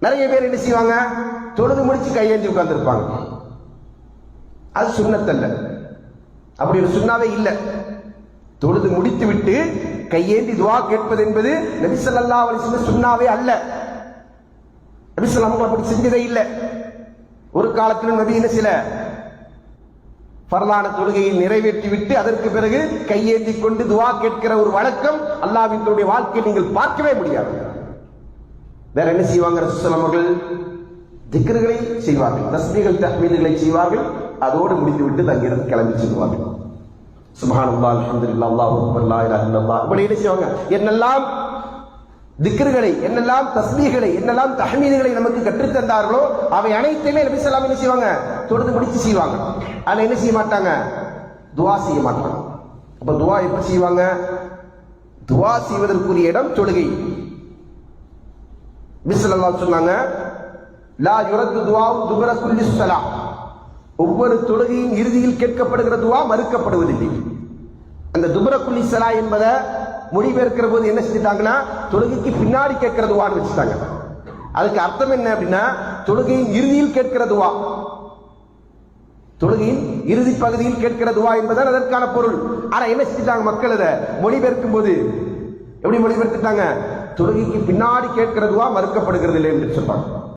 நிறைய பேர் என்ன செய்வாங்க, தொழுது முடிச்சு கையேந்தி உட்கார்ந்துருப்பாங்க. அது சுன்னத்தல்ல, அப்படி ஒரு சுன்னாவே இல்லை. தொழுது முடித்து விட்டு கையேந்தி துவா கேட்பது என்பது நபி ஸல்லல்லாஹு அலைஹி வஸல்லம் சுன்னாவே அல்ல. நபி ஸல்லல்லாஹு அலைஹி வஸல்லம் அப்படி செஞ்சதே இல்லை. ஒரு காலத்திலும் நபி என்ன சில ஃபர்லான தொழுகையை நிறைவேற்றி விட்டு அதற்கு பிறகு கையேந்தி கொண்டு துவா கேட்கிற ஒரு வழக்கம் அல்லாஹ்வின் வாழ்க்கையை நீங்கள் பார்க்கவே முடியாது. வேற என்ன செய்வாங்க, ரசூலுல்லாஹி அவர்கள் திக்ருகளை செய்வார்கள், தஸ்பீஹ் தஹ்மீதுகளை செய்வார்கள். அதோடு முடித்துவிட்டு தங்கிருந்து கிளம்பி செல்வார்கள். சுப்ஹானல்லாஹ், அல்ஹம்துலில்லாஹ், அல்லாஹு அக்பர், லா இலாஹா இல்லல்லாஹ். இப்படி என்ன செய்வாங்க, என்னெல்லாம் திக்ருகளை, என்னெல்லாம் தஸ்பீஹ்களை, என்னெல்லாம் தஹ்மீதுகளை நமக்கு கற்றுத் தந்தார்களோ அவை அனைத்தையுமே நபி ஸல்லல்லாஹு அலைஹி வஸல்லம் என்ன செய்வாங்க, தொழுது முடிச்சு செய்வாங்க. ஆனா என்ன செய்ய மாட்டாங்க, துஆ செய்ய மாட்டாங்க. அப்ப துஆ எப்படி செய்வாங்க, துஆ செய்வதற்குரிய இடம் தொழுகை. நபி ஸல்லல்லாஹு அலைஹி வஸல்லம் சொன்னாங்க, லா யுரத்து துஆ துபர குல்லி ஸலாத். ஒவ்வொரு தொழுகையின் இறுதியில் கேட்கப்படுகிற துஆ மறுக்கப்படுவதில்லை. அந்த துபர குல்லி ஸலா என்பதை மொழிபெயர்க்கிற போது என்ன செஞ்சிட்டாங்கன்னா, தொழுகைக்கு பின்னாடி கேட்கிற துஆன்னு வச்சுட்டாங்க. அதுக்கு அர்த்தம் என்ன அப்படின்னா, தொழுகையின் இறுதியில் கேட்கிற துஆ, தொழுகையின் இறுதி பகுதியில் கேட்கிற துஆ என்பதுதான் அதற்கான பொருள். ஆனா என்ன செஞ்சிட்டாங்க, மக்கள் அதை மொழிபெயர்க்கும் போது எப்படி மொழிபெயர்த்துட்டாங்க, தொழுகைக்கு பின்னாடி கேட்கிற துஆ மறுக்கப்படுகிறது இல்லை என்று சொல்றாங்க.